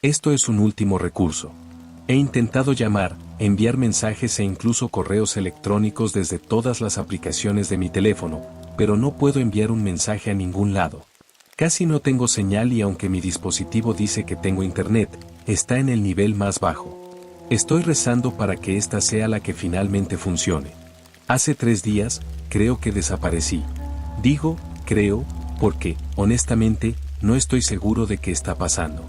Esto es un último recurso. He intentado llamar, enviar mensajes e incluso correos electrónicos desde todas las aplicaciones de mi teléfono, pero no puedo enviar un mensaje a ningún lado. Casi no tengo señal y aunque mi dispositivo dice que tengo internet, está en el nivel más bajo. Estoy rezando para que esta sea la que finalmente funcione. Hace 3 días, creo que desaparecí. Digo, creo, porque, honestamente, no estoy seguro de qué está pasando.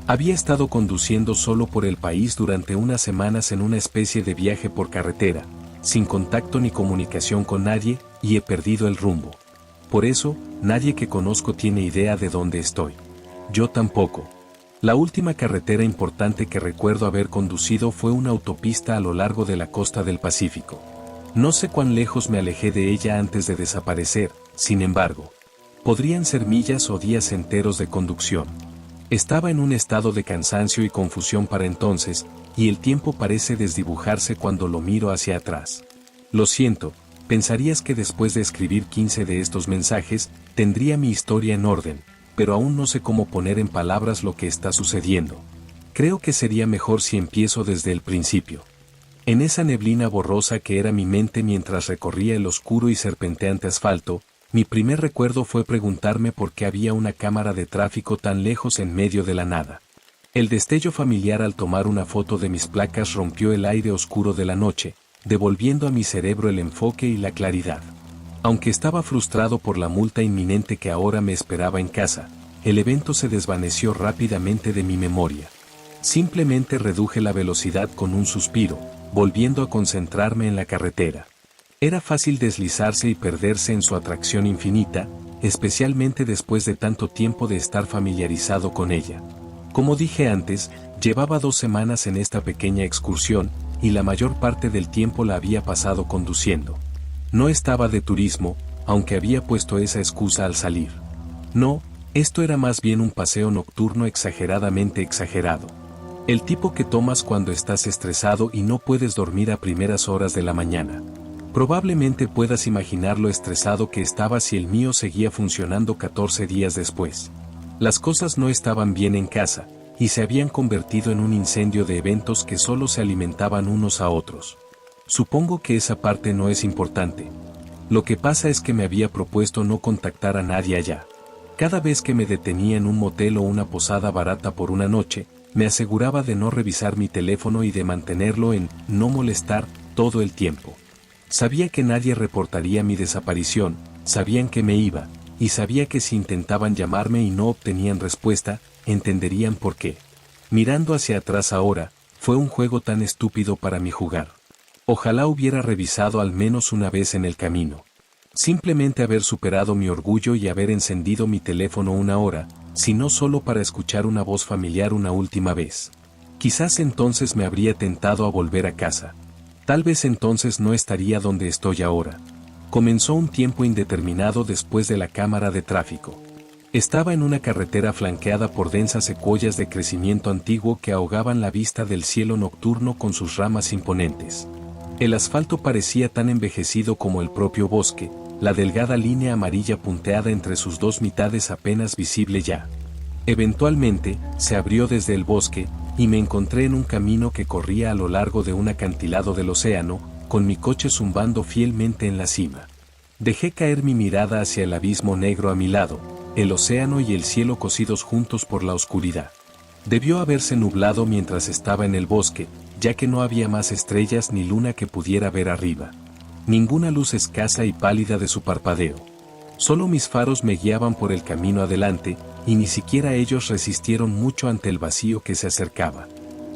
Había estado conduciendo solo por el país durante unas semanas en una especie de viaje por carretera, sin contacto ni comunicación con nadie, y he perdido el rumbo. Por eso, nadie que conozco tiene idea de dónde estoy. Yo tampoco. La última carretera importante que recuerdo haber conducido fue una autopista a lo largo de la costa del Pacífico. No sé cuán lejos me alejé de ella antes de desaparecer, sin embargo. Podrían ser millas o días enteros de conducción. Estaba en un estado de cansancio y confusión para entonces, y el tiempo parece desdibujarse cuando lo miro hacia atrás. Lo siento, pensarías que después de escribir 15 de estos mensajes, tendría mi historia en orden, pero aún no sé cómo poner en palabras lo que está sucediendo. Creo que sería mejor si empiezo desde el principio. En esa neblina borrosa que era mi mente mientras recorría el oscuro y serpenteante asfalto, mi primer recuerdo fue preguntarme por qué había una cámara de tráfico tan lejos en medio de la nada. El destello familiar al tomar una foto de mis placas rompió el aire oscuro de la noche, devolviendo a mi cerebro el enfoque y la claridad. Aunque estaba frustrado por la multa inminente que ahora me esperaba en casa, el evento se desvaneció rápidamente de mi memoria. Simplemente reduje la velocidad con un suspiro, volviendo a concentrarme en la carretera. Era fácil deslizarse y perderse en su atracción infinita, especialmente después de tanto tiempo de estar familiarizado con ella. Como dije antes, llevaba 2 semanas en esta pequeña excursión, y la mayor parte del tiempo la había pasado conduciendo. No estaba de turismo, aunque había puesto esa excusa al salir. No, esto era más bien un paseo nocturno exageradamente exagerado. El tipo que tomas cuando estás estresado y no puedes dormir a primeras horas de la mañana. Probablemente puedas imaginar lo estresado que estaba si el mío seguía funcionando 14 días después. Las cosas no estaban bien en casa, y se habían convertido en un incendio de eventos que solo se alimentaban unos a otros. Supongo que esa parte no es importante. Lo que pasa es que me había propuesto no contactar a nadie allá. Cada vez que me detenía en un motel o una posada barata por una noche, me aseguraba de no revisar mi teléfono y de mantenerlo en no molestar todo el tiempo. Sabía que nadie reportaría mi desaparición, sabían que me iba, y sabía que si intentaban llamarme y no obtenían respuesta, entenderían por qué. Mirando hacia atrás ahora, fue un juego tan estúpido para mí jugar. Ojalá hubiera revisado al menos una vez en el camino. Simplemente haber superado mi orgullo y haber encendido mi teléfono una hora, sino solo para escuchar una voz familiar una última vez. Quizás entonces me habría tentado a volver a casa. Tal vez entonces no estaría donde estoy ahora. Comenzó un tiempo indeterminado después de la cámara de tráfico. Estaba en una carretera flanqueada por densas secuoyas de crecimiento antiguo que ahogaban la vista del cielo nocturno con sus ramas imponentes. El asfalto parecía tan envejecido como el propio bosque, la delgada línea amarilla punteada entre sus 2 mitades apenas visible ya. Eventualmente, se abrió desde el bosque, y me encontré en un camino que corría a lo largo de un acantilado del océano, con mi coche zumbando fielmente en la cima. Dejé caer mi mirada hacia el abismo negro a mi lado, el océano y el cielo cosidos juntos por la oscuridad. Debió haberse nublado mientras estaba en el bosque, ya que no había más estrellas ni luna que pudiera ver arriba. Ninguna luz escasa y pálida de su parpadeo. Solo mis faros me guiaban por el camino adelante, y ni siquiera ellos resistieron mucho ante el vacío que se acercaba.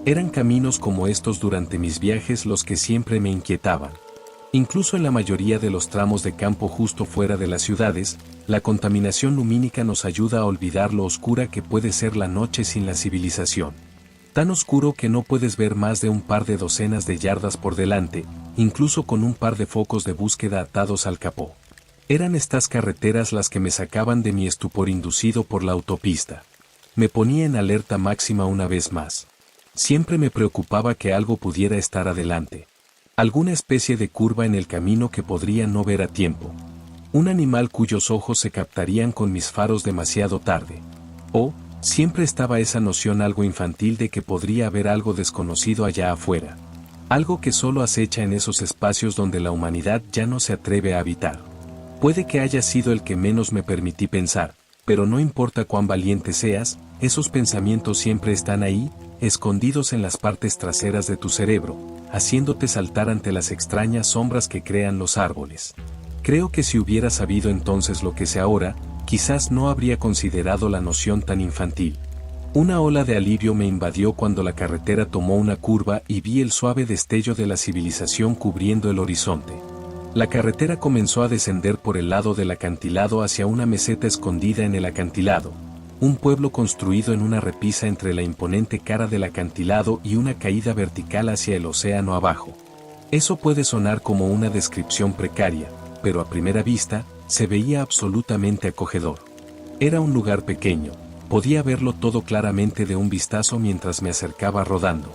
Eran caminos como estos durante mis viajes los que siempre me inquietaban. Incluso en la mayoría de los tramos de campo justo fuera de las ciudades, la contaminación lumínica nos ayuda a olvidar lo oscura que puede ser la noche sin la civilización. Tan oscuro que no puedes ver más de un par de docenas de yardas por delante, incluso con un par de focos de búsqueda atados al capó. Eran estas carreteras las que me sacaban de mi estupor inducido por la autopista. Me ponía en alerta máxima una vez más. Siempre me preocupaba que algo pudiera estar adelante. Alguna especie de curva en el camino que podría no ver a tiempo. Un animal cuyos ojos se captarían con mis faros demasiado tarde. O, Siempre estaba esa noción algo infantil de que podría haber algo desconocido allá afuera. Algo que solo acecha en esos espacios donde la humanidad ya no se atreve a habitar. Puede que haya sido el que menos me permití pensar, pero no importa cuán valiente seas, esos pensamientos siempre están ahí, escondidos en las partes traseras de tu cerebro, haciéndote saltar ante las extrañas sombras que crean los árboles. Creo que si hubiera sabido entonces lo que sé ahora, quizás no habría considerado la noción tan infantil. Una ola de alivio me invadió cuando la carretera tomó una curva y vi el suave destello de la civilización cubriendo el horizonte. La carretera comenzó a descender por el lado del acantilado hacia una meseta escondida en el acantilado, un pueblo construido en una repisa entre la imponente cara del acantilado y una caída vertical hacia el océano abajo. Eso puede sonar como una descripción precaria, pero a primera vista, se veía absolutamente acogedor. Era un lugar pequeño, podía verlo todo claramente de un vistazo mientras me acercaba rodando.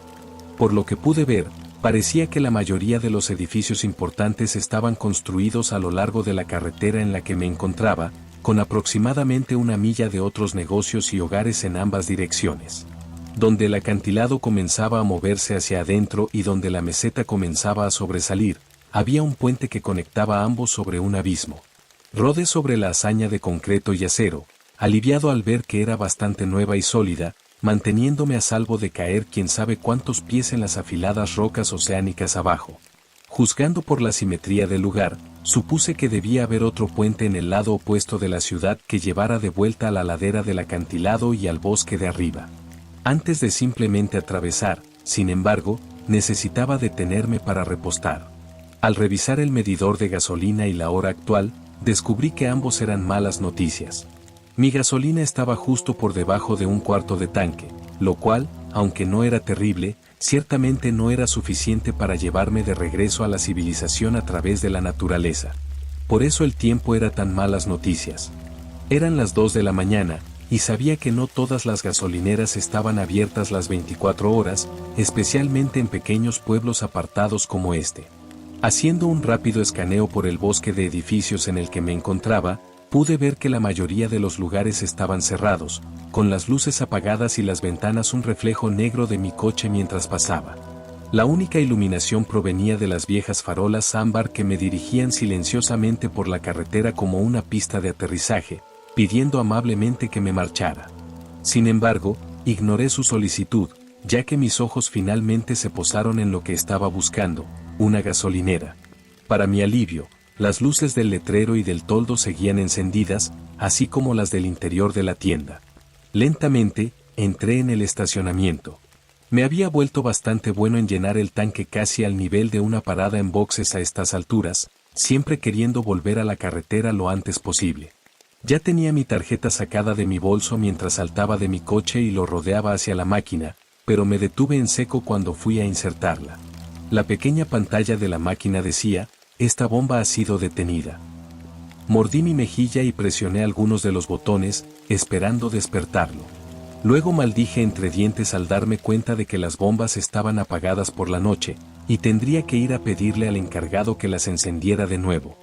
Por lo que pude ver, parecía que la mayoría de los edificios importantes estaban construidos a lo largo de la carretera en la que me encontraba, con aproximadamente una milla de otros negocios y hogares en ambas direcciones. Donde el acantilado comenzaba a moverse hacia adentro y donde la meseta comenzaba a sobresalir, había un puente que conectaba ambos sobre un abismo. Rodé sobre la hazaña de concreto y acero, aliviado al ver que era bastante nueva y sólida, manteniéndome a salvo de caer quién sabe cuántos pies en las afiladas rocas oceánicas abajo. Juzgando por la simetría del lugar, supuse que debía haber otro puente en el lado opuesto de la ciudad que llevara de vuelta a la ladera del acantilado y al bosque de arriba. Antes de simplemente atravesar, sin embargo, necesitaba detenerme para repostar. Al revisar el medidor de gasolina y la hora actual, descubrí que ambos eran malas noticias. Mi gasolina estaba justo por debajo de un cuarto de tanque, lo cual, aunque no era terrible, ciertamente no era suficiente para llevarme de regreso a la civilización a través de la naturaleza. Por eso el tiempo era tan malas noticias. Eran las 2 de la mañana, y sabía que no todas las gasolineras estaban abiertas las 24 horas, especialmente en pequeños pueblos apartados como este. Haciendo un rápido escaneo por el bosque de edificios en el que me encontraba, pude ver que la mayoría de los lugares estaban cerrados, con las luces apagadas y las ventanas un reflejo negro de mi coche mientras pasaba. La única iluminación provenía de las viejas farolas ámbar que me dirigían silenciosamente por la carretera como una pista de aterrizaje, pidiendo amablemente que me marchara. Sin embargo, ignoré su solicitud, ya que mis ojos finalmente se posaron en lo que estaba buscando, una gasolinera. Para mi alivio, las luces del letrero y del toldo seguían encendidas, así como las del interior de la tienda. Lentamente, entré en el estacionamiento. Me había vuelto bastante bueno en llenar el tanque casi al nivel de una parada en boxes a estas alturas, siempre queriendo volver a la carretera lo antes posible. Ya tenía mi tarjeta sacada de mi bolso mientras saltaba de mi coche y lo rodeaba hacia la máquina, pero me detuve en seco cuando fui a insertarla. La pequeña pantalla de la máquina decía: esta bomba ha sido detenida. Mordí mi mejilla y presioné algunos de los botones, esperando despertarlo. Luego maldije entre dientes al darme cuenta de que las bombas estaban apagadas por la noche, y tendría que ir a pedirle al encargado que las encendiera de nuevo.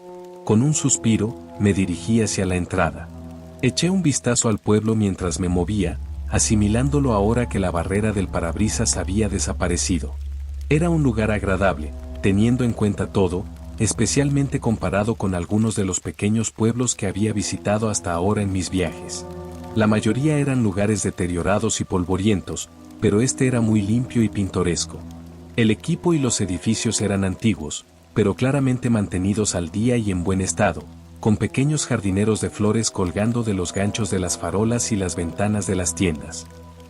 Con un suspiro, me dirigí hacia la entrada. Eché un vistazo al pueblo mientras me movía, asimilándolo ahora que la barrera del parabrisas había desaparecido. Era un lugar agradable, teniendo en cuenta todo, especialmente comparado con algunos de los pequeños pueblos que había visitado hasta ahora en mis viajes. La mayoría eran lugares deteriorados y polvorientos, pero este era muy limpio y pintoresco. El equipo y los edificios eran antiguos, pero claramente mantenidos al día y en buen estado, con pequeños jardineros de flores colgando de los ganchos de las farolas y las ventanas de las tiendas.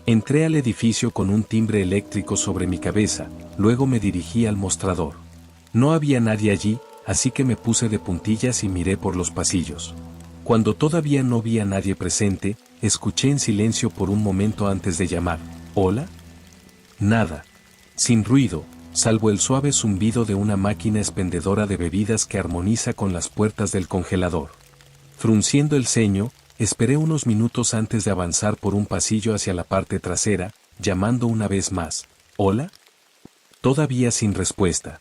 Entré al edificio con un timbre eléctrico sobre mi cabeza, luego me dirigí al mostrador. No había nadie allí, así que me puse de puntillas y miré por los pasillos. Cuando todavía no vi a nadie presente, escuché en silencio por un momento antes de llamar. ¿Hola? Nada. Sin ruido, salvo el suave zumbido de una máquina expendedora de bebidas que armoniza con las puertas del congelador. Frunciendo el ceño, esperé unos minutos antes de avanzar por un pasillo hacia la parte trasera, llamando una vez más. ¿Hola? Todavía sin respuesta.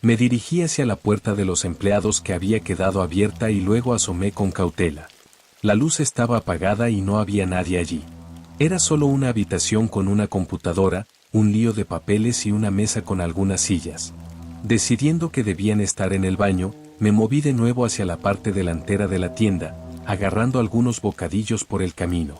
Me dirigí hacia la puerta de los empleados que había quedado abierta y luego asomé con cautela. La luz estaba apagada y no había nadie allí. Era solo una habitación con una computadora, un lío de papeles y una mesa con algunas sillas. Decidiendo que debían estar en el baño, me moví de nuevo hacia la parte delantera de la tienda, agarrando algunos bocadillos por el camino.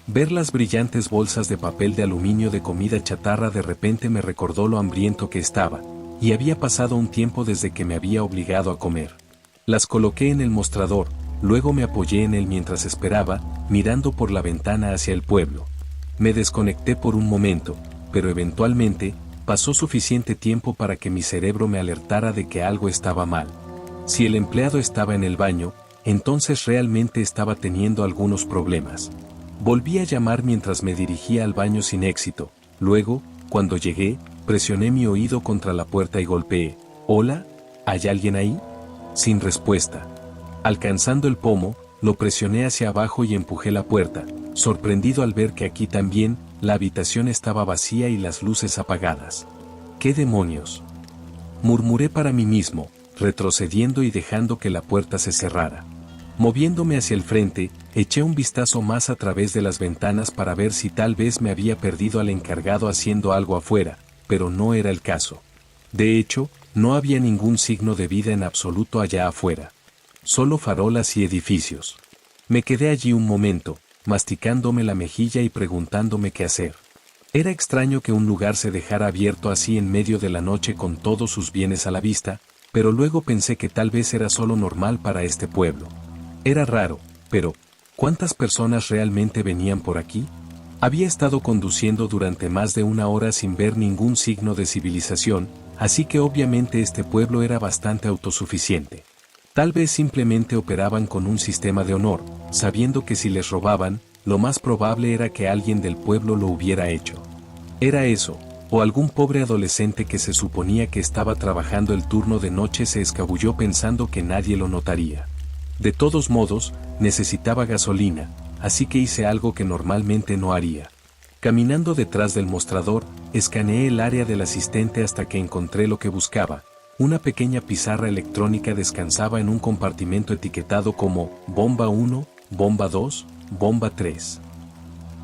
Ver las brillantes bolsas de papel de aluminio de comida chatarra de repente me recordó lo hambriento que estaba, y había pasado un tiempo desde que me había obligado a comer. Las coloqué en el mostrador, luego me apoyé en él mientras esperaba, mirando por la ventana hacia el pueblo. Me desconecté por un momento, pero eventualmente, pasó suficiente tiempo para que mi cerebro me alertara de que algo estaba mal. Si el empleado estaba en el baño, entonces realmente estaba teniendo algunos problemas. Volví a llamar mientras me dirigía al baño sin éxito. Luego, cuando llegué, presioné mi oído contra la puerta y golpeé. «¿Hola? ¿Hay alguien ahí?» Sin respuesta. Alcanzando el pomo, lo presioné hacia abajo y empujé la puerta, sorprendido al ver que aquí también, la habitación estaba vacía y las luces apagadas. «¿Qué demonios?», murmuré para mí mismo, retrocediendo y dejando que la puerta se cerrara. Moviéndome hacia el frente, eché un vistazo más a través de las ventanas para ver si tal vez me había perdido al encargado haciendo algo afuera, pero no era el caso. De hecho, no había ningún signo de vida en absoluto allá afuera. Solo farolas y edificios. Me quedé allí un momento, masticándome la mejilla y preguntándome qué hacer. Era extraño que un lugar se dejara abierto así en medio de la noche con todos sus bienes a la vista, pero luego pensé que tal vez era solo normal para este pueblo. Era raro, pero ¿cuántas personas realmente venían por aquí? Había estado conduciendo durante más de una hora sin ver ningún signo de civilización, así que obviamente este pueblo era bastante autosuficiente. Tal vez simplemente operaban con un sistema de honor, sabiendo que si les robaban, lo más probable era que alguien del pueblo lo hubiera hecho. Era eso, o algún pobre adolescente que se suponía que estaba trabajando el turno de noche se escabulló pensando que nadie lo notaría. De todos modos, necesitaba gasolina, así que hice algo que normalmente no haría. Caminando detrás del mostrador, escaneé el área del asistente hasta que encontré lo que buscaba. Una pequeña pizarra electrónica descansaba en un compartimento etiquetado como Bomba 1, Bomba 2, Bomba 3.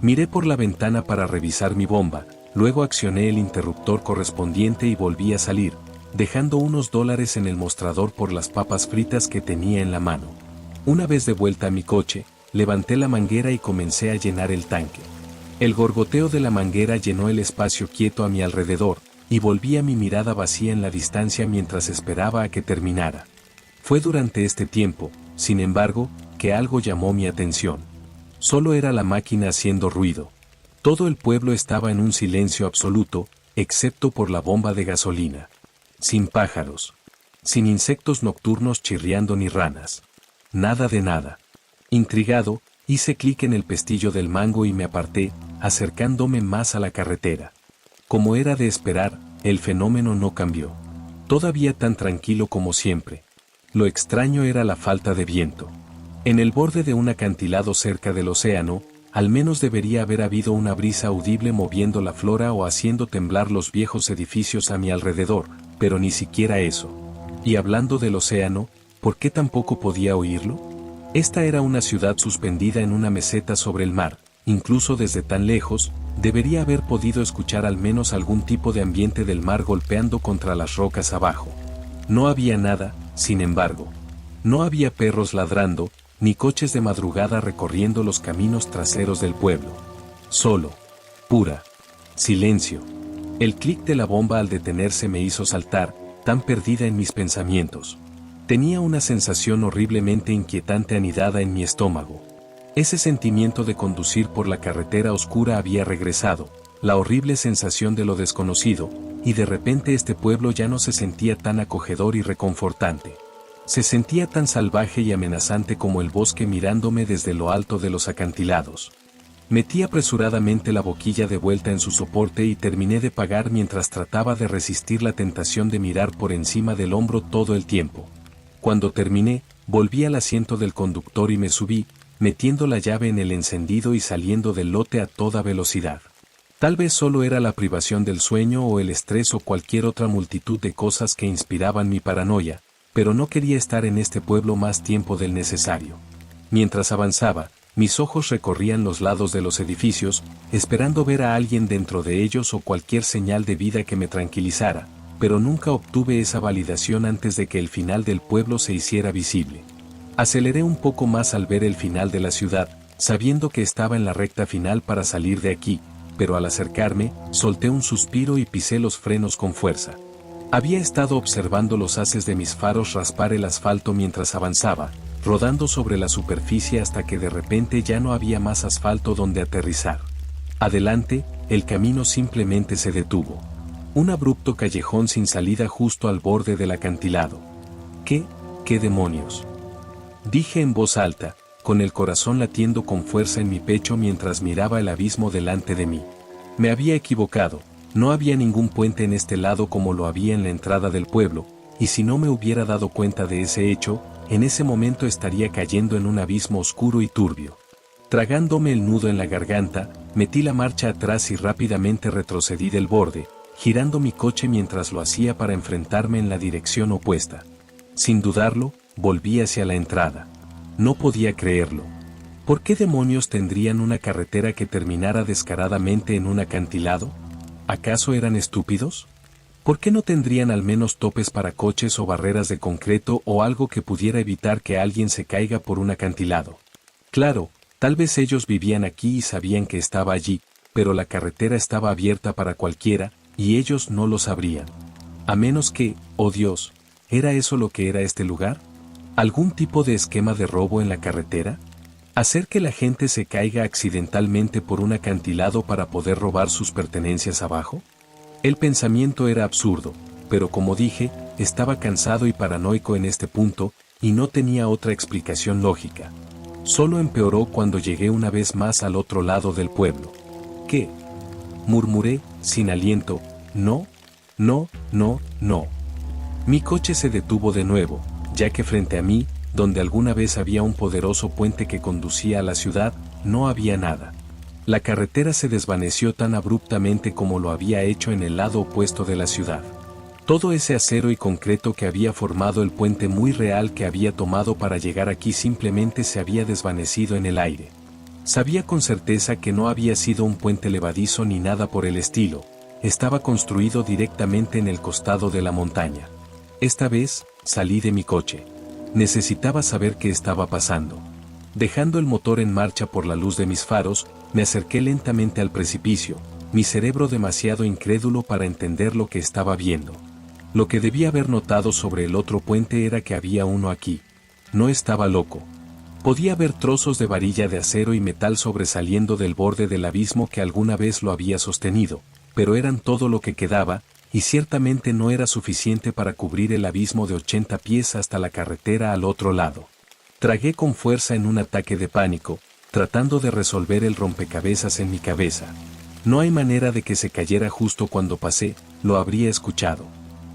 Miré por la ventana para revisar mi bomba, luego accioné el interruptor correspondiente y volví a salir, dejando unos $1 en el mostrador por las papas fritas que tenía en la mano. Una vez de vuelta a mi coche, levanté la manguera y comencé a llenar el tanque. El gorgoteo de la manguera llenó el espacio quieto a mi alrededor, y volví a mi mirada vacía en la distancia mientras esperaba a que terminara. Fue durante este tiempo, sin embargo, que algo llamó mi atención. Solo era la máquina haciendo ruido. Todo el pueblo estaba en un silencio absoluto, excepto por la bomba de gasolina. Sin pájaros. Sin insectos nocturnos chirriando ni ranas. Nada de nada. Intrigado, hice clic en el pestillo del mango y me aparté, acercándome más a la carretera. Como era de esperar, el fenómeno no cambió. Todavía tan tranquilo como siempre. Lo extraño era la falta de viento. En el borde de un acantilado cerca del océano, al menos debería haber habido una brisa audible moviendo la flora o haciendo temblar los viejos edificios a mi alrededor, pero ni siquiera eso. Y hablando del océano, ¿por qué tampoco podía oírlo? Esta era una ciudad suspendida en una meseta sobre el mar. Incluso desde tan lejos, debería haber podido escuchar al menos algún tipo de ambiente del mar golpeando contra las rocas abajo. No había nada, sin embargo. No había perros ladrando, ni coches de madrugada recorriendo los caminos traseros del pueblo. Solo. Pura. Silencio. El clic de la bomba al detenerse me hizo saltar, tan perdida en mis pensamientos. Tenía una sensación horriblemente inquietante anidada en mi estómago. Ese sentimiento de conducir por la carretera oscura había regresado, la horrible sensación de lo desconocido, y de repente este pueblo ya no se sentía tan acogedor y reconfortante. Se sentía tan salvaje y amenazante como el bosque mirándome desde lo alto de los acantilados. Metí apresuradamente la boquilla de vuelta en su soporte y terminé de pagar mientras trataba de resistir la tentación de mirar por encima del hombro todo el tiempo. Cuando terminé, volví al asiento del conductor y me subí, metiendo la llave en el encendido y saliendo del lote a toda velocidad. Tal vez solo era la privación del sueño o el estrés o cualquier otra multitud de cosas que inspiraban mi paranoia, pero no quería estar en este pueblo más tiempo del necesario. Mientras avanzaba, Mis ojos recorrían los lados de los edificios, esperando ver a alguien dentro de ellos o cualquier señal de vida que me tranquilizara, pero nunca obtuve esa validación antes de que el final del pueblo se hiciera visible. Aceleré un poco más al ver el final de la ciudad, sabiendo que estaba en la recta final para salir de aquí, pero al acercarme, solté un suspiro y pisé los frenos con fuerza. Había estado observando los haces de mis faros raspar el asfalto mientras avanzaba, rodando sobre la superficie hasta que de repente ya no había más asfalto donde aterrizar. Adelante, el camino simplemente se detuvo. Un abrupto callejón sin salida justo al borde del acantilado. ¿Qué demonios? Dije en voz alta, con el corazón latiendo con fuerza en mi pecho mientras miraba el abismo delante de mí. Me había equivocado, no había ningún puente en este lado como lo había en la entrada del pueblo, y si no me hubiera dado cuenta de ese hecho, en ese momento estaría cayendo en un abismo oscuro y turbio. Tragándome el nudo en la garganta, metí la marcha atrás y rápidamente retrocedí del borde, girando mi coche mientras lo hacía para enfrentarme en la dirección opuesta. Sin dudarlo, volví hacia la entrada. No podía creerlo. ¿Por qué demonios tendrían una carretera que terminara descaradamente en un acantilado? ¿Acaso eran estúpidos? ¿Por qué no tendrían al menos topes para coches o barreras de concreto o algo que pudiera evitar que alguien se caiga por un acantilado? Claro, tal vez ellos vivían aquí y sabían que estaba allí, pero la carretera estaba abierta para cualquiera, y ellos no lo sabrían. A menos que, oh Dios, ¿era eso lo que era este lugar? ¿Algún tipo de esquema de robo en la carretera? ¿Hacer que la gente se caiga accidentalmente por un acantilado para poder robar sus pertenencias abajo? El pensamiento era absurdo, pero como dije, estaba cansado y paranoico en este punto, y no tenía otra explicación lógica. Solo empeoró cuando llegué una vez más al otro lado del pueblo. ¿Qué? Murmuré, sin aliento, no. Mi coche se detuvo de nuevo, ya que frente a mí, donde alguna vez había un poderoso puente que conducía a la ciudad, no había nada. La carretera se desvaneció tan abruptamente como lo había hecho en el lado opuesto de la ciudad. Todo ese acero y concreto que había formado el puente muy real que había tomado para llegar aquí simplemente se había desvanecido en el aire. Sabía con certeza que no había sido un puente levadizo ni nada por el estilo, estaba construido directamente en el costado de la montaña. Esta vez, salí de mi coche. Necesitaba saber qué estaba pasando. Dejando el motor en marcha por la luz de mis faros, me acerqué lentamente al precipicio, mi cerebro demasiado incrédulo para entender lo que estaba viendo. Lo que debía haber notado sobre el otro puente era que había uno aquí. No estaba loco. Podía ver trozos de varilla de acero y metal sobresaliendo del borde del abismo que alguna vez lo había sostenido, pero eran todo lo que quedaba, y ciertamente no era suficiente para cubrir el abismo de 80 pies hasta la carretera al otro lado. Tragué con fuerza en un ataque de pánico, tratando de resolver el rompecabezas en mi cabeza. No hay manera de que se cayera justo cuando pasé, lo habría escuchado.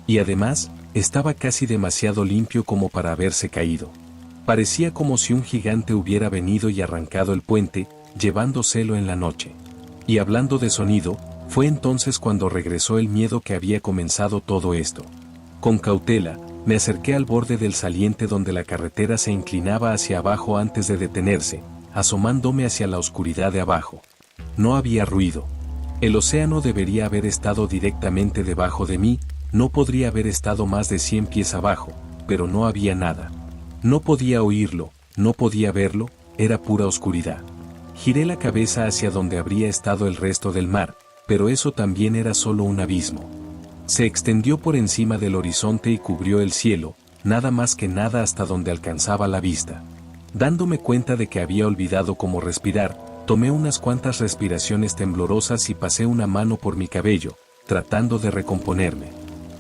Y además, estaba casi demasiado limpio como para haberse caído. Parecía como si un gigante hubiera venido y arrancado el puente, llevándoselo en la noche. Y hablando de sonido, fue entonces cuando regresó el miedo que había comenzado todo esto. Con cautela, me acerqué al borde del saliente donde la carretera se inclinaba hacia abajo antes de detenerse, asomándome hacia la oscuridad de abajo. No había ruido. El océano debería haber estado directamente debajo de mí, no podría haber estado más de 100 pies abajo, pero no había nada. No podía oírlo, no podía verlo, era pura oscuridad. Giré la cabeza hacia donde habría estado el resto del mar, pero eso también era solo un abismo. Se extendió por encima del horizonte y cubrió el cielo, nada más que nada hasta donde alcanzaba la vista. Dándome cuenta de que había olvidado cómo respirar, tomé unas cuantas respiraciones temblorosas y pasé una mano por mi cabello, tratando de recomponerme.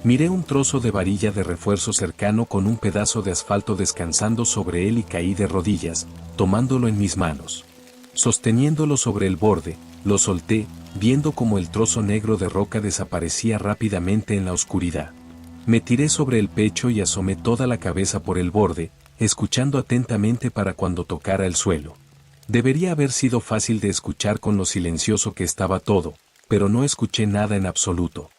Miré un trozo de varilla de refuerzo cercano con un pedazo de asfalto descansando sobre él y caí de rodillas, tomándolo en mis manos. Sosteniéndolo sobre el borde, lo solté, viendo cómo el trozo negro de roca desaparecía rápidamente en la oscuridad. Me tiré sobre el pecho y asomé toda la cabeza por el borde, escuchando atentamente para cuando tocara el suelo. Debería haber sido fácil de escuchar con lo silencioso que estaba todo, pero no escuché nada en absoluto.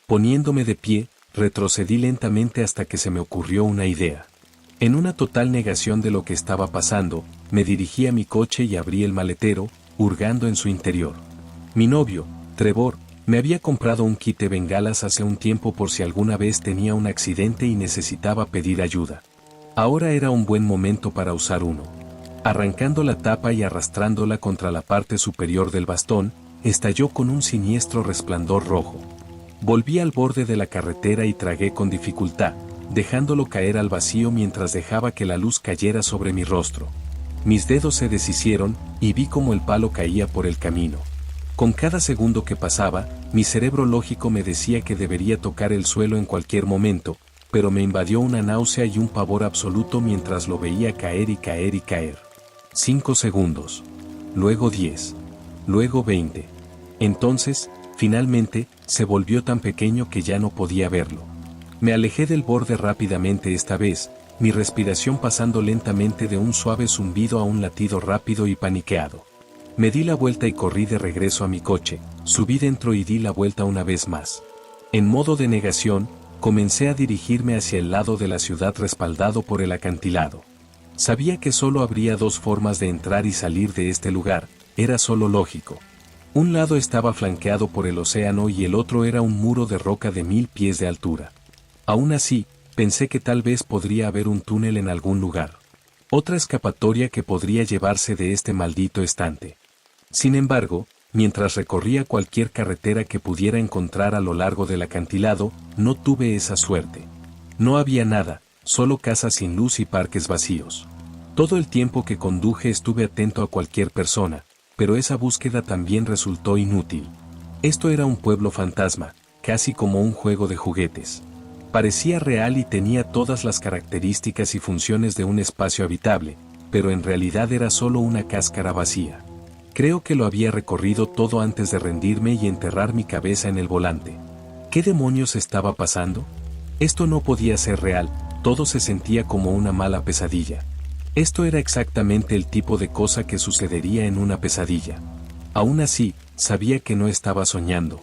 Poniéndome de pie, retrocedí lentamente hasta que se me ocurrió una idea. En una total negación de lo que estaba pasando, me dirigí a mi coche y abrí el maletero, hurgando en su interior. Mi novio, Trevor, me había comprado un kit de bengalas hace un tiempo por si alguna vez tenía un accidente y necesitaba pedir ayuda. Ahora era un buen momento para usar uno. Arrancando la tapa y arrastrándola contra la parte superior del bastón, estalló con un siniestro resplandor rojo. Volví al borde de la carretera y tragué con dificultad, dejándolo caer al vacío mientras dejaba que la luz cayera sobre mi rostro. Mis dedos se deshicieron y vi cómo el palo caía por el camino. Con cada segundo que pasaba, mi cerebro lógico me decía que debería tocar el suelo en cualquier momento, pero me invadió una náusea y un pavor absoluto mientras lo veía caer y caer y caer. 5 segundos. Luego 10. Luego 20. Entonces, finalmente, se volvió tan pequeño que ya no podía verlo. Me alejé del borde rápidamente esta vez, mi respiración pasando lentamente de un suave zumbido a un latido rápido y paniqueado. Me di la vuelta y corrí de regreso a mi coche, subí dentro y di la vuelta una vez más. En modo de negación, comencé a dirigirme hacia el lado de la ciudad respaldado por el acantilado. Sabía que solo habría dos formas de entrar y salir de este lugar, era solo lógico. Un lado estaba flanqueado por el océano y el otro era un muro de roca de 1000 pies de altura. Aún así, pensé que tal vez podría haber un túnel en algún lugar. Otra escapatoria que podría llevarse de este maldito estante. Sin embargo, mientras recorría cualquier carretera que pudiera encontrar a lo largo del acantilado, no tuve esa suerte. No había nada, solo casas sin luz y parques vacíos. Todo el tiempo que conduje estuve atento a cualquier persona, pero esa búsqueda también resultó inútil. Esto era un pueblo fantasma, casi como un juego de juguetes. Parecía real y tenía todas las características y funciones de un espacio habitable, pero en realidad era solo una cáscara vacía. Creo que lo había recorrido todo antes de rendirme y enterrar mi cabeza en el volante. ¿Qué demonios estaba pasando? Esto no podía ser real, todo se sentía como una mala pesadilla. Esto era exactamente el tipo de cosa que sucedería en una pesadilla. Aún así, sabía que no estaba soñando.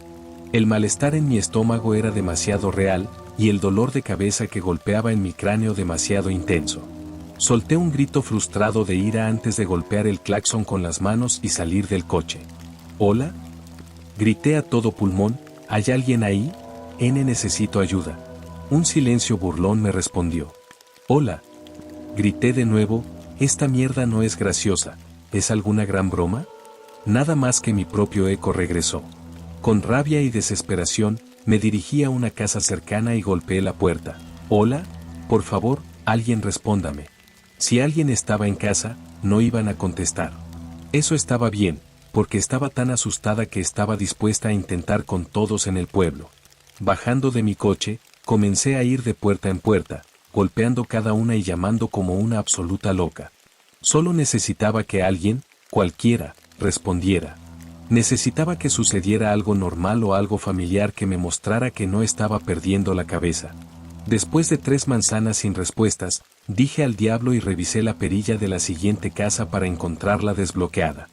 El malestar en mi estómago era demasiado real, y el dolor de cabeza que golpeaba en mi cráneo demasiado intenso. Solté un grito frustrado de ira antes de golpear el claxon con las manos y salir del coche. ¿Hola? Grité a todo pulmón, ¿hay alguien ahí? Necesito ayuda. Un silencio burlón me respondió. Hola. Grité de nuevo, esta mierda no es graciosa, ¿es alguna gran broma? Nada más que mi propio eco regresó. Con rabia y desesperación, me dirigí a una casa cercana y golpeé la puerta. ¿Hola? Por favor, alguien respóndame. Si alguien estaba en casa, no iban a contestar. Eso estaba bien, porque estaba tan asustada que estaba dispuesta a intentar con todos en el pueblo. Bajando de mi coche, comencé a ir de puerta en puerta, golpeando cada una y llamando como una absoluta loca. Solo necesitaba que alguien, cualquiera, respondiera. Necesitaba que sucediera algo normal o algo familiar que me mostrara que no estaba perdiendo la cabeza. Después de 3 manzanas sin respuestas, dije al diablo y revisé la perilla de la siguiente casa para encontrarla desbloqueada.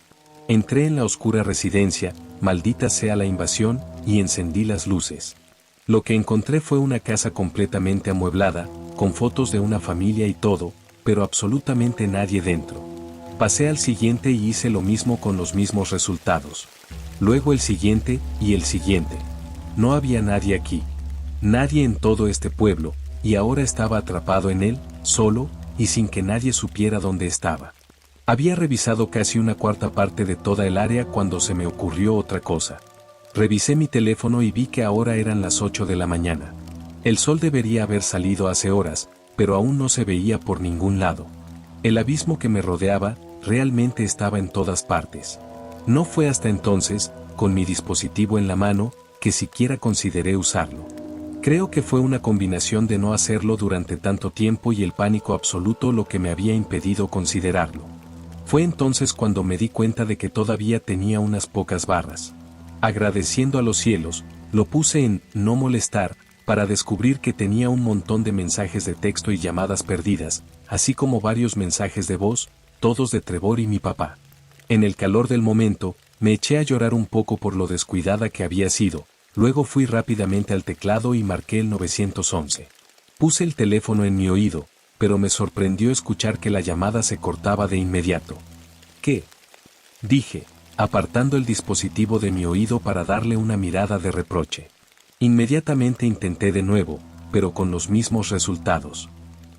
Entré en la oscura residencia, maldita sea la invasión, y encendí las luces. Lo que encontré fue una casa completamente amueblada, con fotos de una familia y todo, pero absolutamente nadie dentro. Pasé al siguiente y hice lo mismo con los mismos resultados. Luego el siguiente, y el siguiente. No había nadie aquí. Nadie en todo este pueblo, y ahora estaba atrapado en él, solo, y sin que nadie supiera dónde estaba. Había revisado casi una cuarta parte de toda el área cuando se me ocurrió otra cosa. Revisé mi teléfono y vi que ahora eran las 8 de la mañana. El sol debería haber salido hace horas, pero aún no se veía por ningún lado. El abismo que me rodeaba, realmente estaba en todas partes. No fue hasta entonces, con mi dispositivo en la mano, que siquiera consideré usarlo. Creo que fue una combinación de no hacerlo durante tanto tiempo y el pánico absoluto lo que me había impedido considerarlo. Fue entonces cuando me di cuenta de que todavía tenía unas pocas barras. Agradeciendo a los cielos, lo puse en no molestar, para descubrir que tenía un montón de mensajes de texto y llamadas perdidas, así como varios mensajes de voz, todos de Trevor y mi papá. En el calor del momento, me eché a llorar un poco por lo descuidada que había sido. Luego fui rápidamente al teclado y marqué el 911. Puse el teléfono en mi oído, pero me sorprendió escuchar que la llamada se cortaba de inmediato. ¿Qué?, dije, apartando el dispositivo de mi oído para darle una mirada de reproche. Inmediatamente intenté de nuevo, pero con los mismos resultados.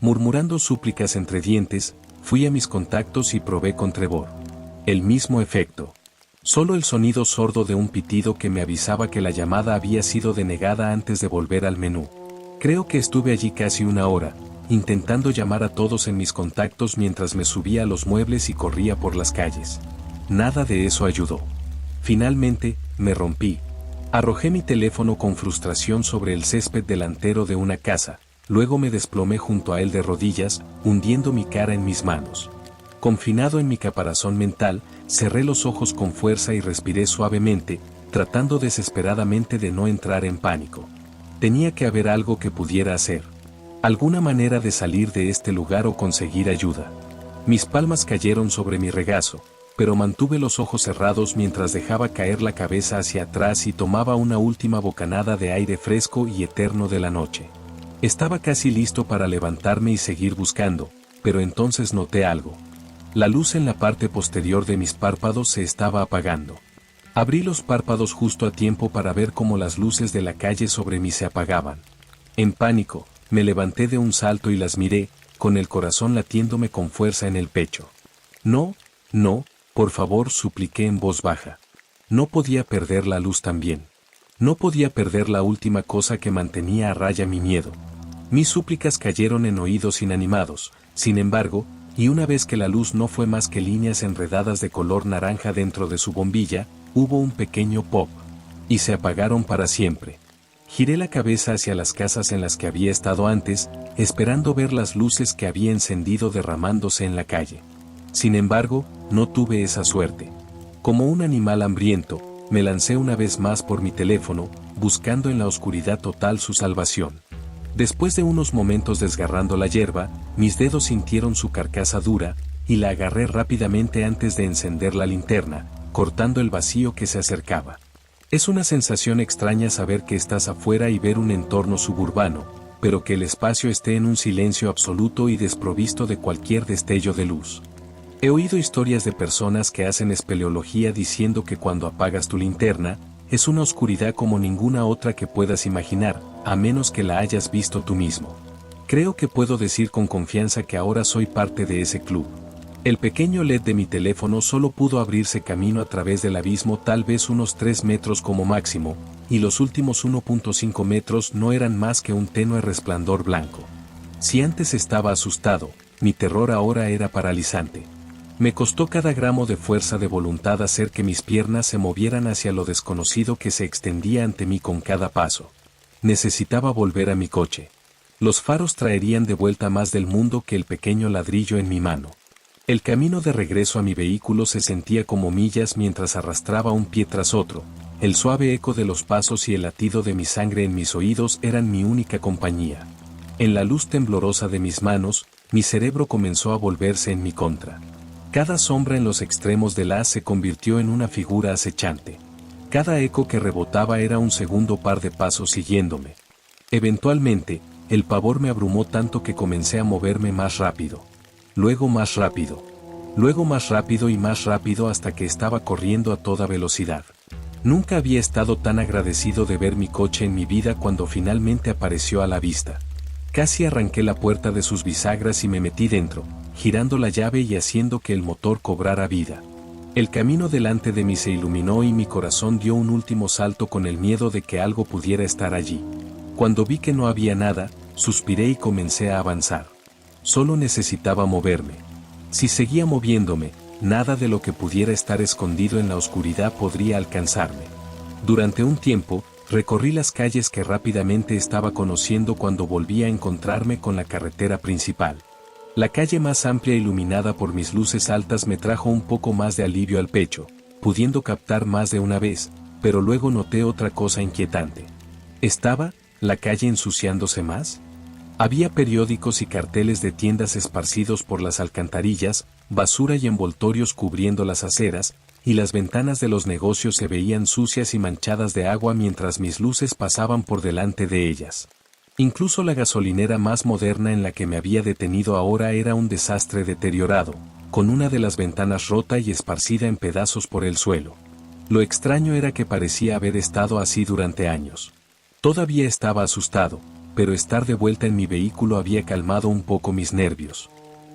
Murmurando súplicas entre dientes, fui a mis contactos y probé con Trevor. El mismo efecto. Solo el sonido sordo de un pitido que me avisaba que la llamada había sido denegada antes de volver al menú. Creo que estuve allí casi una hora, intentando llamar a todos en mis contactos mientras me subía a los muebles y corría por las calles. Nada de eso ayudó. Finalmente, me rompí. Arrojé mi teléfono con frustración sobre el césped delantero de una casa, luego me desplomé junto a él de rodillas, hundiendo mi cara en mis manos. Confinado en mi caparazón mental, cerré los ojos con fuerza y respiré suavemente, tratando desesperadamente de no entrar en pánico. Tenía que haber algo que pudiera hacer. Alguna manera de salir de este lugar o conseguir ayuda. Mis palmas cayeron sobre mi regazo, pero mantuve los ojos cerrados mientras dejaba caer la cabeza hacia atrás y tomaba una última bocanada de aire fresco y eterno de la noche. Estaba casi listo para levantarme y seguir buscando, pero entonces noté algo. La luz en la parte posterior de mis párpados se estaba apagando. Abrí los párpados justo a tiempo para ver cómo las luces de la calle sobre mí se apagaban. En pánico, me levanté de un salto y las miré, con el corazón latiéndome con fuerza en el pecho. No, no, por favor, supliqué en voz baja. No podía perder la luz también. No podía perder la última cosa que mantenía a raya mi miedo. Mis súplicas cayeron en oídos inanimados, sin embargo, y una vez que la luz no fue más que líneas enredadas de color naranja dentro de su bombilla, hubo un pequeño pop. Y se apagaron para siempre. Giré la cabeza hacia las casas en las que había estado antes, esperando ver las luces que había encendido derramándose en la calle. Sin embargo, no tuve esa suerte. Como un animal hambriento, me lancé una vez más por mi teléfono, buscando en la oscuridad total su salvación. Después de unos momentos desgarrando la hierba, mis dedos sintieron su carcasa dura, y la agarré rápidamente antes de encender la linterna, cortando el vacío que se acercaba. Es una sensación extraña saber que estás afuera y ver un entorno suburbano, pero que el espacio esté en un silencio absoluto y desprovisto de cualquier destello de luz. He oído historias de personas que hacen espeleología diciendo que cuando apagas tu linterna, es una oscuridad como ninguna otra que puedas imaginar, a menos que la hayas visto tú mismo. Creo que puedo decir con confianza que ahora soy parte de ese club. El pequeño LED de mi teléfono solo pudo abrirse camino a través del abismo tal vez unos 3 metros como máximo, y los últimos 1.5 metros no eran más que un tenue resplandor blanco. Si antes estaba asustado, mi terror ahora era paralizante. Me costó cada gramo de fuerza de voluntad hacer que mis piernas se movieran hacia lo desconocido que se extendía ante mí con cada paso. Necesitaba volver a mi coche. Los faros traerían de vuelta más del mundo que el pequeño ladrillo en mi mano. El camino de regreso a mi vehículo se sentía como millas mientras arrastraba un pie tras otro. El suave eco de los pasos y el latido de mi sangre en mis oídos eran mi única compañía. En la luz temblorosa de mis manos, mi cerebro comenzó a volverse en mi contra. Cada sombra en los extremos del haz se convirtió en una figura acechante. Cada eco que rebotaba era un segundo par de pasos siguiéndome. Eventualmente, el pavor me abrumó tanto que comencé a moverme más rápido. Luego más rápido. Luego más rápido y más rápido hasta que estaba corriendo a toda velocidad. Nunca había estado tan agradecido de ver mi coche en mi vida cuando finalmente apareció a la vista. Casi arranqué la puerta de sus bisagras y me metí dentro, girando la llave y haciendo que el motor cobrara vida. El camino delante de mí se iluminó y mi corazón dio un último salto con el miedo de que algo pudiera estar allí. Cuando vi que no había nada, suspiré y comencé a avanzar. Solo necesitaba moverme. Si seguía moviéndome, nada de lo que pudiera estar escondido en la oscuridad podría alcanzarme. Durante un tiempo, recorrí las calles que rápidamente estaba conociendo cuando volví a encontrarme con la carretera principal. La calle más amplia iluminada por mis luces altas me trajo un poco más de alivio al pecho, pudiendo captar más de una vez, pero luego noté otra cosa inquietante. ¿Estaba la calle ensuciándose más? Había periódicos y carteles de tiendas esparcidos por las alcantarillas, basura y envoltorios cubriendo las aceras, y las ventanas de los negocios se veían sucias y manchadas de agua mientras mis luces pasaban por delante de ellas. Incluso la gasolinera más moderna en la que me había detenido ahora era un desastre deteriorado, con una de las ventanas rota y esparcida en pedazos por el suelo. Lo extraño era que parecía haber estado así durante años. Todavía estaba asustado, pero estar de vuelta en mi vehículo había calmado un poco mis nervios.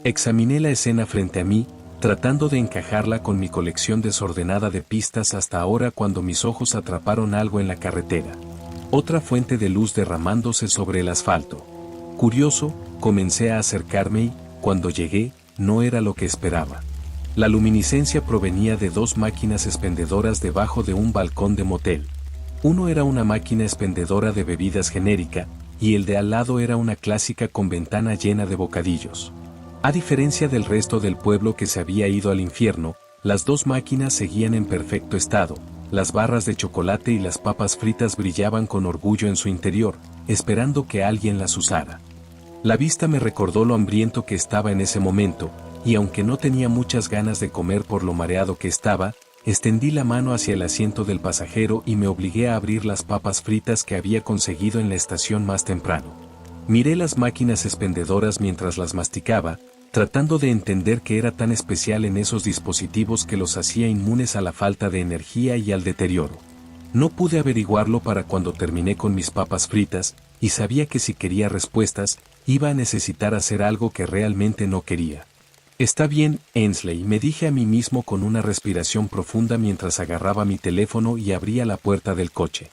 Examiné la escena frente a mí, tratando de encajarla con mi colección desordenada de pistas hasta ahora cuando mis ojos atraparon algo en la carretera. Otra fuente de luz derramándose sobre el asfalto. Curioso, comencé a acercarme y, cuando llegué, no era lo que esperaba. La luminiscencia provenía de dos máquinas expendedoras debajo de un balcón de motel. Uno era una máquina expendedora de bebidas genérica, y el de al lado era una clásica con ventana llena de bocadillos. A diferencia del resto del pueblo que se había ido al infierno, las dos máquinas seguían en perfecto estado. Las barras de chocolate y las papas fritas brillaban con orgullo en su interior, esperando que alguien las usara. La vista me recordó lo hambriento que estaba en ese momento, y aunque no tenía muchas ganas de comer por lo mareado que estaba, extendí la mano hacia el asiento del pasajero y me obligué a abrir las papas fritas que había conseguido en la estación más temprano. Miré las máquinas expendedoras mientras las masticaba, tratando de entender qué era tan especial en esos dispositivos que los hacía inmunes a la falta de energía y al deterioro. No pude averiguarlo para cuando terminé con mis papas fritas, y sabía que si quería respuestas, iba a necesitar hacer algo que realmente no quería. Está bien, Ainsley, me dije a mí mismo con una respiración profunda mientras agarraba mi teléfono y abría la puerta del coche.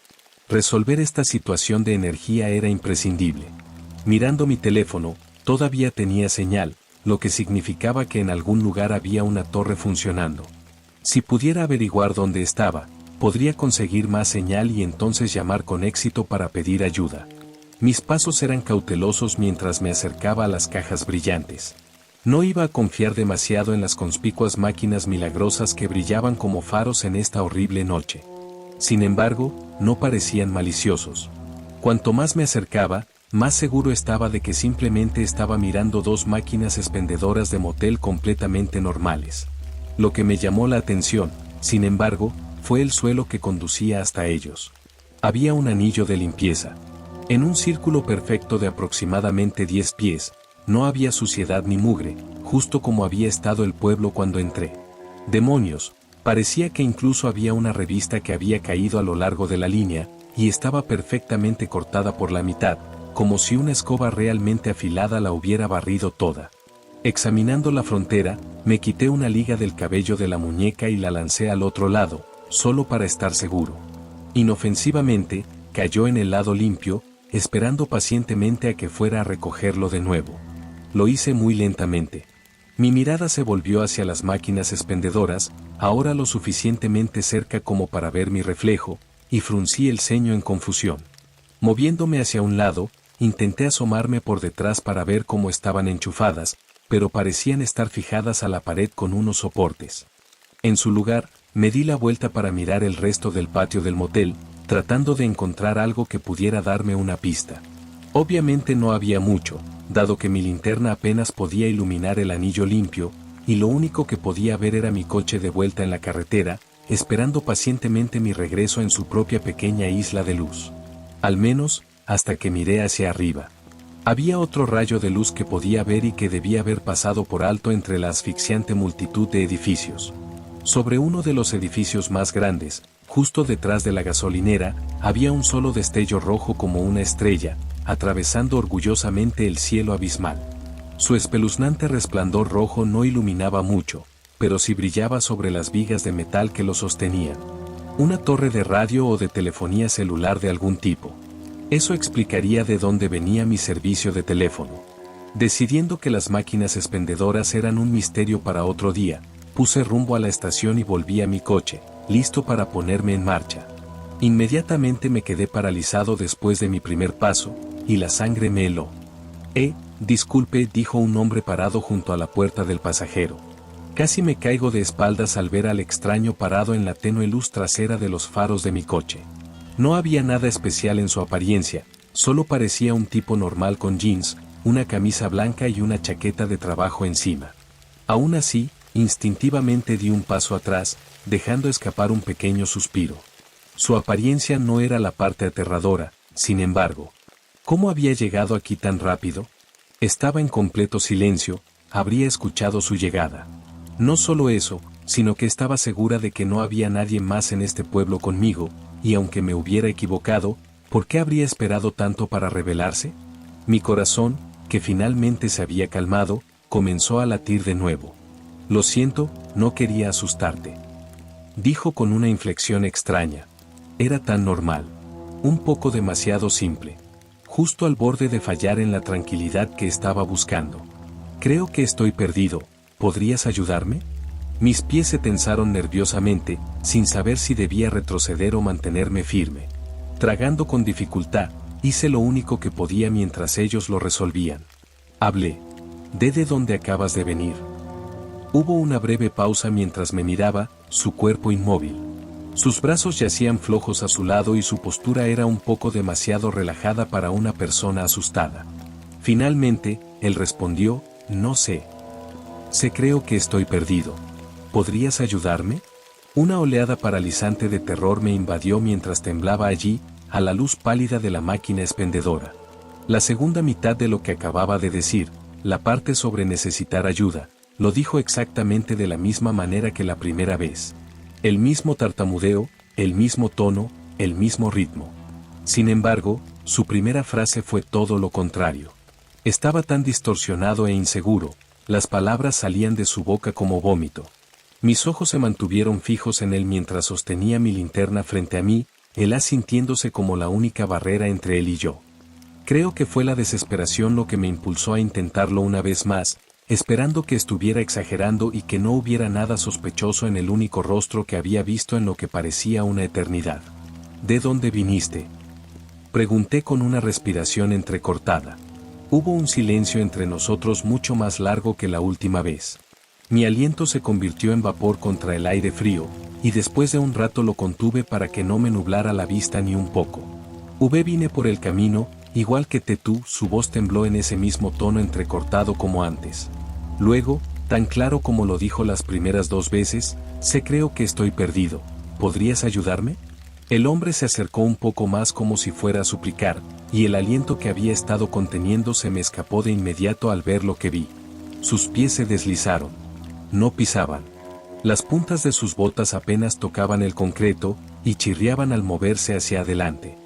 Resolver esta situación de energía era imprescindible. Mirando mi teléfono, todavía tenía señal, lo que significaba que en algún lugar había una torre funcionando. Si pudiera averiguar dónde estaba, podría conseguir más señal y entonces llamar con éxito para pedir ayuda. Mis pasos eran cautelosos mientras me acercaba a las cajas brillantes. No iba a confiar demasiado en las conspicuas máquinas milagrosas que brillaban como faros en esta horrible noche. Sin embargo, no parecían maliciosos. Cuanto más me acercaba, más seguro estaba de que simplemente estaba mirando dos máquinas expendedoras de motel completamente normales. Lo que me llamó la atención, sin embargo, fue el suelo que conducía hasta ellos. Había un anillo de limpieza. En un círculo perfecto de aproximadamente 10 pies, no había suciedad ni mugre, justo como había estado el pueblo cuando entré. ¡Demonios! Parecía que incluso había una revista que había caído a lo largo de la línea, y estaba perfectamente cortada por la mitad, como si una escoba realmente afilada la hubiera barrido toda. Examinando la frontera, me quité una liga del cabello de la muñeca y la lancé al otro lado, solo para estar seguro. Inofensivamente, cayó en el lado limpio, esperando pacientemente a que fuera a recogerlo de nuevo. Lo hice muy lentamente. Mi mirada se volvió hacia las máquinas expendedoras, ahora lo suficientemente cerca como para ver mi reflejo, y fruncí el ceño en confusión. Moviéndome hacia un lado, intenté asomarme por detrás para ver cómo estaban enchufadas, pero parecían estar fijadas a la pared con unos soportes. En su lugar, me di la vuelta para mirar el resto del patio del motel, tratando de encontrar algo que pudiera darme una pista. Obviamente no había mucho, dado que mi linterna apenas podía iluminar el anillo limpio, y lo único que podía ver era mi coche de vuelta en la carretera, esperando pacientemente mi regreso en su propia pequeña isla de luz. Al menos, hasta que miré hacia arriba. Había otro rayo de luz que podía ver y que debía haber pasado por alto entre la asfixiante multitud de edificios. Sobre uno de los edificios más grandes, justo detrás de la gasolinera, había un solo destello rojo como una estrella, atravesando orgullosamente el cielo abismal. Su espeluznante resplandor rojo no iluminaba mucho, pero sí brillaba sobre las vigas de metal que lo sostenían. Una torre de radio o de telefonía celular de algún tipo. Eso explicaría de dónde venía mi servicio de teléfono. Decidiendo que las máquinas expendedoras eran un misterio para otro día, puse rumbo a la estación y volví a mi coche, listo para ponerme en marcha. Inmediatamente me quedé paralizado después de mi primer paso, y la sangre me heló. Disculpe, dijo un hombre parado junto a la puerta del pasajero. Casi me caigo de espaldas al ver al extraño parado en la tenue luz trasera de los faros de mi coche. No había nada especial en su apariencia, solo parecía un tipo normal con jeans, una camisa blanca y una chaqueta de trabajo encima. Aún así, instintivamente di un paso atrás, dejando escapar un pequeño suspiro. Su apariencia no era la parte aterradora, sin embargo. ¿Cómo había llegado aquí tan rápido? Estaba en completo silencio, habría escuchado su llegada. No solo eso, sino que estaba segura de que no había nadie más en este pueblo conmigo, y aunque me hubiera equivocado, ¿por qué habría esperado tanto para revelarse? Mi corazón, que finalmente se había calmado, comenzó a latir de nuevo. Lo siento, no quería asustarte. Dijo con una inflexión extraña. Era tan normal. Un poco demasiado simple. Justo al borde de fallar en la tranquilidad que estaba buscando. Creo que estoy perdido. ¿Podrías ayudarme? Mis pies se tensaron nerviosamente, sin saber si debía retroceder o mantenerme firme. Tragando con dificultad, hice lo único que podía mientras ellos lo resolvían. Hablé. ¿De dónde acabas de venir? Hubo una breve pausa mientras me miraba, su cuerpo inmóvil. Sus brazos yacían flojos a su lado y su postura era un poco demasiado relajada para una persona asustada. Finalmente, él respondió, no sé. Creo que estoy perdido. ¿Podrías ayudarme? Una oleada paralizante de terror me invadió mientras temblaba allí, a la luz pálida de la máquina expendedora. La segunda mitad de lo que acababa de decir, la parte sobre necesitar ayuda, lo dijo exactamente de la misma manera que la primera vez. El mismo tartamudeo, el mismo tono, el mismo ritmo. Sin embargo, su primera frase fue todo lo contrario. Estaba tan distorsionado e inseguro, las palabras salían de su boca como vómito. Mis ojos se mantuvieron fijos en él mientras sostenía mi linterna frente a mí, él sintiéndose como la única barrera entre él y yo. Creo que fue la desesperación lo que me impulsó a intentarlo una vez más, esperando que estuviera exagerando y que no hubiera nada sospechoso en el único rostro que había visto en lo que parecía una eternidad. ¿De dónde viniste? Pregunté con una respiración entrecortada. Hubo un silencio entre nosotros mucho más largo que la última vez. Mi aliento se convirtió en vapor contra el aire frío, y después de un rato lo contuve para que no me nublara la vista ni un poco. Vine por el camino, igual que tú, su voz tembló en ese mismo tono entrecortado como antes. Luego, tan claro como lo dijo las primeras 2 veces, creo que estoy perdido. ¿Podrías ayudarme? El hombre se acercó un poco más como si fuera a suplicar, y el aliento que había estado conteniendo se me escapó de inmediato al ver lo que vi. Sus pies se deslizaron. No pisaban. Las puntas de sus botas apenas tocaban el concreto, y chirriaban al moverse hacia adelante.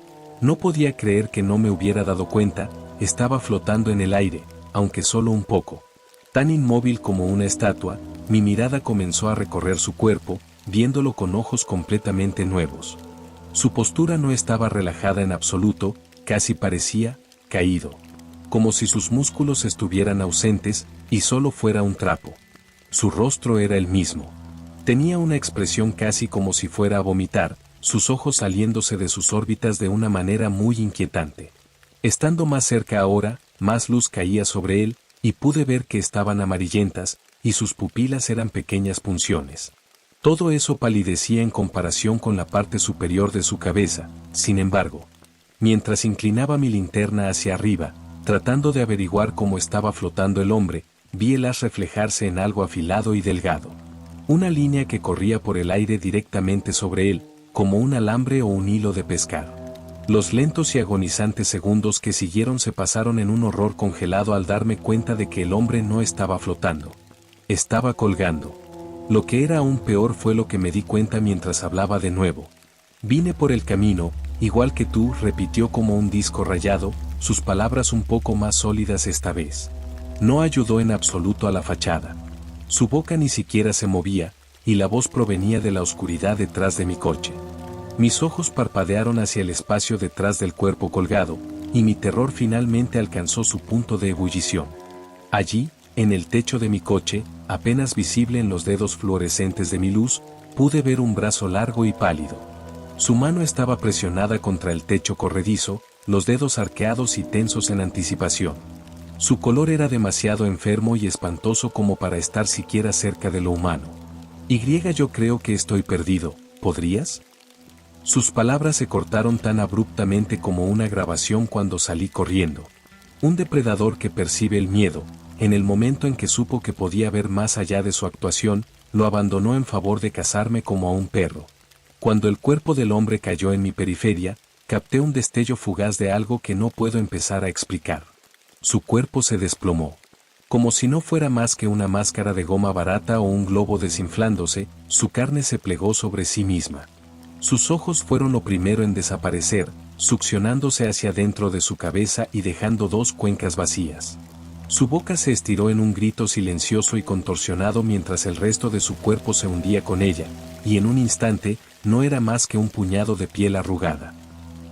No podía creer que no me hubiera dado cuenta, estaba flotando en el aire, aunque solo un poco. Tan inmóvil como una estatua, mi mirada comenzó a recorrer su cuerpo, viéndolo con ojos completamente nuevos. Su postura no estaba relajada en absoluto, casi parecía caído. Como si sus músculos estuvieran ausentes, y solo fuera un trapo. Su rostro era el mismo. Tenía una expresión casi como si fuera a vomitar, sus ojos saliéndose de sus órbitas de una manera muy inquietante. Estando más cerca ahora, más luz caía sobre él, y pude ver que estaban amarillentas, y sus pupilas eran pequeñas punciones. Todo eso palidecía en comparación con la parte superior de su cabeza, sin embargo. Mientras inclinaba mi linterna hacia arriba, tratando de averiguar cómo estaba flotando el hombre, vi el haz reflejarse en algo afilado y delgado. Una línea que corría por el aire directamente sobre él, como un alambre o un hilo de pescar. Los lentos y agonizantes segundos que siguieron se pasaron en un horror congelado al darme cuenta de que el hombre no estaba flotando. Estaba colgando. Lo que era aún peor fue lo que me di cuenta mientras hablaba de nuevo. Vine por el camino, igual que tú, repitió como un disco rayado, sus palabras un poco más sólidas esta vez. No ayudó en absoluto a la fachada. Su boca ni siquiera se movía, y la voz provenía de la oscuridad detrás de mi coche. Mis ojos parpadearon hacia el espacio detrás del cuerpo colgado, y mi terror finalmente alcanzó su punto de ebullición. Allí, en el techo de mi coche, apenas visible en los dedos fluorescentes de mi luz, pude ver un brazo largo y pálido. Su mano estaba presionada contra el techo corredizo, los dedos arqueados y tensos en anticipación. Su color era demasiado enfermo y espantoso como para estar siquiera cerca de lo humano. Yo creo que estoy perdido, ¿podrías? Sus palabras se cortaron tan abruptamente como una grabación cuando salí corriendo. Un depredador que percibe el miedo, en el momento en que supo que podía ver más allá de su actuación, lo abandonó en favor de cazarme como a un perro. Cuando el cuerpo del hombre cayó en mi periferia, capté un destello fugaz de algo que no puedo empezar a explicar. Su cuerpo se desplomó. Como si no fuera más que una máscara de goma barata o un globo desinflándose, su carne se plegó sobre sí misma. Sus ojos fueron lo primero en desaparecer, succionándose hacia dentro de su cabeza y dejando dos cuencas vacías. Su boca se estiró en un grito silencioso y contorsionado mientras el resto de su cuerpo se hundía con ella, y en un instante, no era más que un puñado de piel arrugada.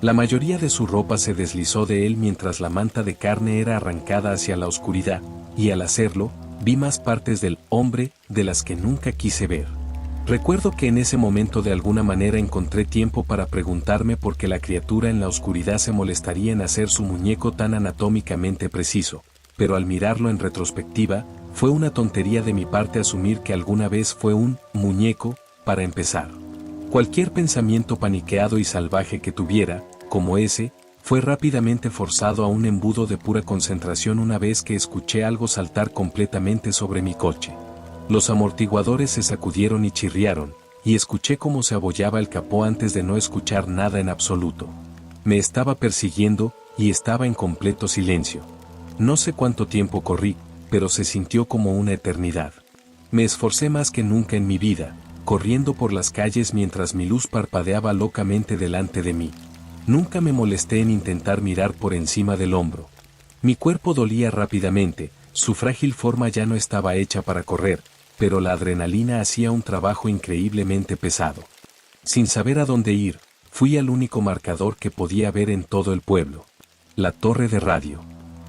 La mayoría de su ropa se deslizó de él mientras la manta de carne era arrancada hacia la oscuridad, y al hacerlo, vi más partes del hombre de las que nunca quise ver. Recuerdo que en ese momento de alguna manera encontré tiempo para preguntarme por qué la criatura en la oscuridad se molestaría en hacer su muñeco tan anatómicamente preciso, pero al mirarlo en retrospectiva, fue una tontería de mi parte asumir que alguna vez fue un muñeco, para empezar. Cualquier pensamiento paniqueado y salvaje que tuviera, como ese, fue rápidamente forzado a un embudo de pura concentración una vez que escuché algo saltar completamente sobre mi coche. Los amortiguadores se sacudieron y chirriaron, y escuché cómo se abollaba el capó antes de no escuchar nada en absoluto. Me estaba persiguiendo, y estaba en completo silencio. No sé cuánto tiempo corrí, pero se sintió como una eternidad. Me esforcé más que nunca en mi vida, corriendo por las calles mientras mi luz parpadeaba locamente delante de mí. Nunca me molesté en intentar mirar por encima del hombro. Mi cuerpo dolía rápidamente, su frágil forma ya no estaba hecha para correr, pero la adrenalina hacía un trabajo increíblemente pesado. Sin saber a dónde ir, fui al único marcador que podía ver en todo el pueblo. La torre de radio.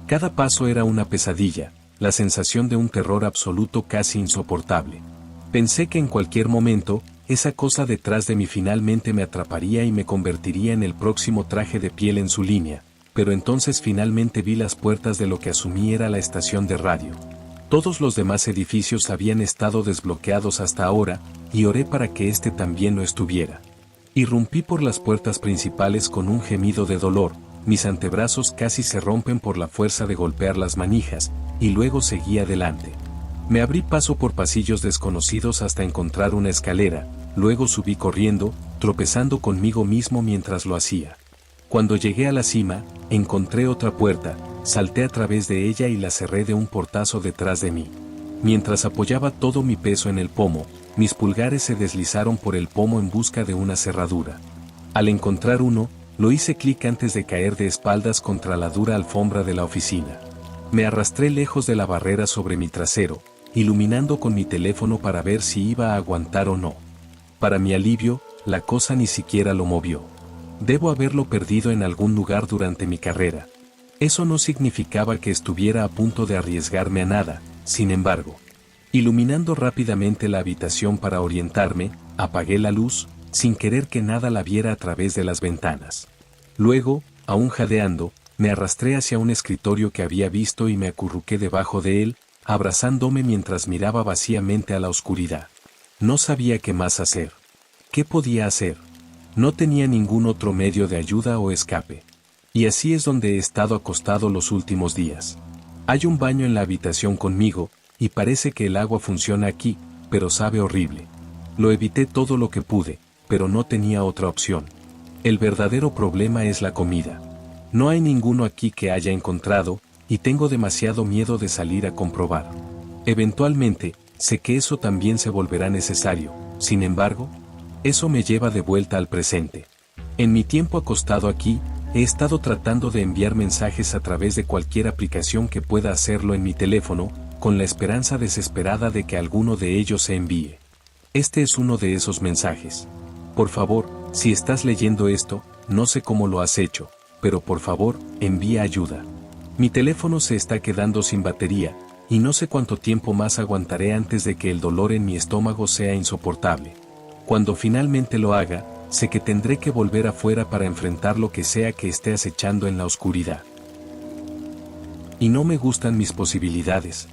Cada paso era una pesadilla, la sensación de un terror absoluto casi insoportable. Pensé que en cualquier momento, esa cosa detrás de mí finalmente me atraparía y me convertiría en el próximo traje de piel en su línea, pero entonces finalmente vi las puertas de lo que asumí era la estación de radio. Todos los demás edificios habían estado desbloqueados hasta ahora, y oré para que este también lo estuviera. Irrumpí por las puertas principales con un gemido de dolor, mis antebrazos casi se rompen por la fuerza de golpear las manijas, y luego seguí adelante. Me abrí paso por pasillos desconocidos hasta encontrar una escalera, luego subí corriendo, tropezando conmigo mismo mientras lo hacía. Cuando llegué a la cima, encontré otra puerta, salté a través de ella y la cerré de un portazo detrás de mí. Mientras apoyaba todo mi peso en el pomo, mis pulgares se deslizaron por el pomo en busca de una cerradura. Al encontrar uno, lo hice clic antes de caer de espaldas contra la dura alfombra de la oficina. Me arrastré lejos de la barrera sobre mi trasero, iluminando con mi teléfono para ver si iba a aguantar o no. Para mi alivio, la cosa ni siquiera lo movió. Debo haberlo perdido en algún lugar durante mi carrera. Eso no significaba que estuviera a punto de arriesgarme a nada, sin embargo. Iluminando rápidamente la habitación para orientarme, apagué la luz, sin querer que nada la viera a través de las ventanas. Luego, aún jadeando, me arrastré hacia un escritorio que había visto y me acurruqué debajo de él, abrazándome mientras miraba vacíamente a la oscuridad. No sabía qué más hacer. ¿Qué podía hacer? No tenía ningún otro medio de ayuda o escape. Y así es donde he estado acostado los últimos días. Hay un baño en la habitación conmigo, y parece que el agua funciona aquí, pero sabe horrible. Lo evité todo lo que pude, pero no tenía otra opción. El verdadero problema es la comida. No hay ninguno aquí que haya encontrado, y tengo demasiado miedo de salir a comprobar. Eventualmente, sé que eso también se volverá necesario, sin embargo, eso me lleva de vuelta al presente. En mi tiempo acostado aquí, he estado tratando de enviar mensajes a través de cualquier aplicación que pueda hacerlo en mi teléfono, con la esperanza desesperada de que alguno de ellos se envíe. Este es uno de esos mensajes. Por favor, si estás leyendo esto, no sé cómo lo has hecho, pero por favor, envía ayuda. Mi teléfono se está quedando sin batería, y no sé cuánto tiempo más aguantaré antes de que el dolor en mi estómago sea insoportable. Cuando finalmente lo haga, sé que tendré que volver afuera para enfrentar lo que sea que esté acechando en la oscuridad. Y no me gustan mis posibilidades.